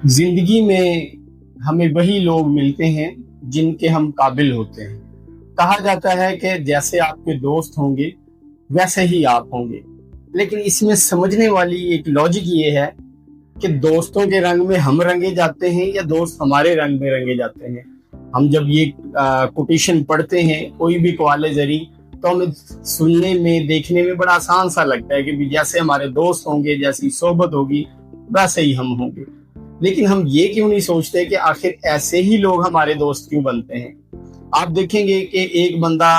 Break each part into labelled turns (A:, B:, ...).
A: زندگی میں ہمیں وہی لوگ ملتے ہیں جن کے ہم قابل ہوتے ہیں۔ کہا جاتا ہے کہ جیسے آپ کے دوست ہوں گے ویسے ہی آپ ہوں گے، لیکن اس میں سمجھنے والی ایک لاجک یہ ہے کہ دوستوں کے رنگ میں ہم رنگے جاتے ہیں یا دوست ہمارے رنگ میں رنگے جاتے ہیں۔ ہم جب یہ کوٹیشن پڑھتے ہیں کوئی بھی قوال زری تو ہمیں سننے میں دیکھنے میں بڑا آسان سا لگتا ہے کہ جیسے ہمارے دوست ہوں گے، جیسی صحبت ہوگی ویسے ہی ہم ہوں گے۔ لیکن ہم یہ کیوں نہیں سوچتے کہ آخر ایسے ہی لوگ ہمارے دوست کیوں بنتے ہیں؟ آپ دیکھیں گے کہ ایک بندہ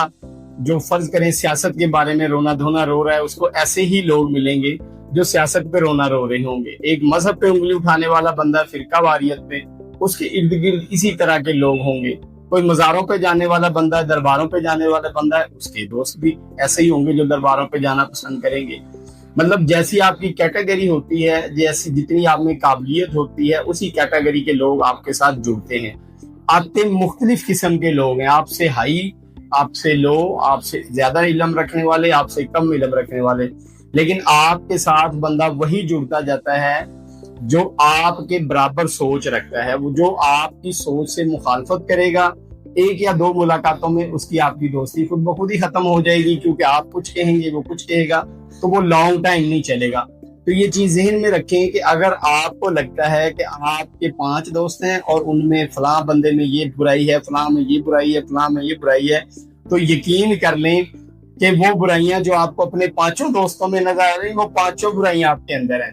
A: جو فرض کریں سیاست کے بارے میں رونا دھونا رو رہا ہے، اس کو ایسے ہی لوگ ملیں گے جو سیاست پہ رونا رو رہے ہوں گے۔ ایک مذہب پہ انگلی اٹھانے والا بندہ فرقہ واریت پہ، اس کے ارد گرد اسی طرح کے لوگ ہوں گے۔ کوئی مزاروں پہ جانے والا بندہ ہے، درباروں پہ جانے والا بندہ ہے، اس کے دوست بھی ایسے ہی ہوں گے جو درباروں پہ جانا پسند کریں گے۔ مطلب جیسی آپ کی کیٹیگری ہوتی ہے، جیسی جتنی آپ میں قابلیت ہوتی ہے، اسی کیٹیگری کے لوگ آپ کے ساتھ جڑتے ہیں۔ آتے مختلف قسم کے لوگ ہیں، آپ سے ہائی، آپ سے لو، آپ سے زیادہ علم رکھنے والے، آپ سے کم علم رکھنے والے، لیکن آپ کے ساتھ بندہ وہی جڑتا جاتا ہے جو آپ کے برابر سوچ رکھتا ہے۔ وہ جو آپ کی سوچ سے مخالفت کرے گا، ایک یا دو ملاقاتوں میں اس کی آپ کی دوستی خود بخود ہی ختم ہو جائے گی، کیونکہ آپ کچھ کہیں گے وہ کچھ کہے گا، تو وہ لانگ ٹائم نہیں چلے گا۔ تو یہ چیز ذہن میں رکھیں کہ اگر آپ کو لگتا ہے کہ آپ کے 5 دوست ہیں اور ان میں فلاں بندے میں یہ برائی ہے، فلاں میں یہ برائی ہے، فلاں میں یہ برائی ہے، تو یقین کر لیں کہ وہ برائیاں جو آپ کو اپنے 5 دوستوں میں نظر آ رہی ہیں، وہ 5 برائیاں آپ کے اندر ہیں۔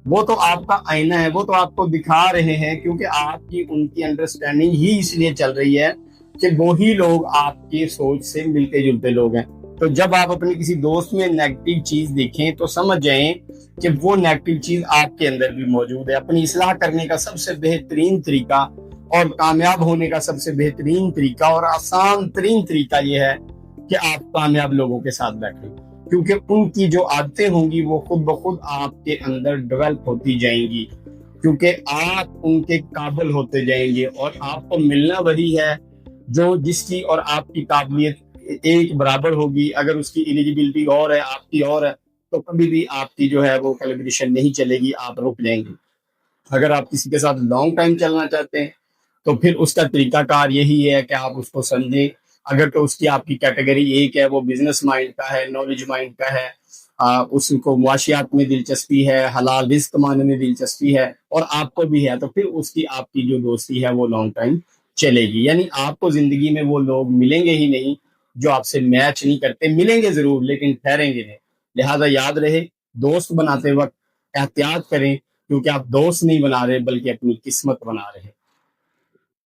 A: وہ تو آپ کا آئینہ ہے، وہ تو آپ کو دکھا رہے ہیں، کیونکہ آپ کی ان کی انڈرسٹینڈنگ ہی اس لیے چل رہی ہے کہ وہی لوگ آپ کی سوچ سے ملتے جلتے لوگ ہیں۔ تو جب آپ اپنے کسی دوست میں نیگیٹو چیز دیکھیں تو سمجھ جائیں کہ وہ نیگیٹو چیز آپ کے اندر بھی موجود ہے۔ اپنی اصلاح کرنے کا سب سے بہترین طریقہ اور کامیاب ہونے کا سب سے بہترین طریقہ اور آسان ترین طریقہ یہ ہے کہ آپ کامیاب لوگوں کے ساتھ بیٹھیں، کیونکہ ان کی جو عادتیں ہوں گی وہ خود بخود آپ کے اندر ڈیولپ ہوتی جائیں گی، کیونکہ آپ ان کے قابل ہوتے جائیں گے، اور آپ کو ملنا وہی ہے جو جس کی اور آپ کی قابلیت ایک برابر ہوگی۔ اگر اس کی ایلیجیبلٹی اور ہے، آپ کی اور ہے، تو کبھی بھی آپ کی جو ہے وہ کیلیبریشن نہیں چلے گی، آپ رک جائیں گے۔ اگر آپ کسی کے ساتھ لانگ ٹائم چلنا چاہتے ہیں تو پھر اس کا طریقہ کار یہی ہے کہ آپ اس کو سمجھیں۔ اگر تو اس کی آپ کی کیٹیگری ایک ہے، وہ بزنس مائنڈ کا ہے، نالج مائنڈ کا ہے، اس کو معاشیات میں دلچسپی ہے، حلال رزق کمانے میں دلچسپی ہے، اور آپ کو بھی ہے، تو پھر اس کی آپ کی جو دوستی ہے وہ لانگ ٹائم چلے گی۔ یعنی آپ کو زندگی میں وہ لوگ ملیں گے ہی نہیں جو آپ سے میچ نہیں کرتے، ملیں گے ضرور لیکن ٹھہریں گے نہیں۔ لہذا یاد رہے، دوست بناتے وقت احتیاط کریں، کیونکہ آپ دوست نہیں بنا رہے بلکہ اپنی قسمت بنا رہے ہیں۔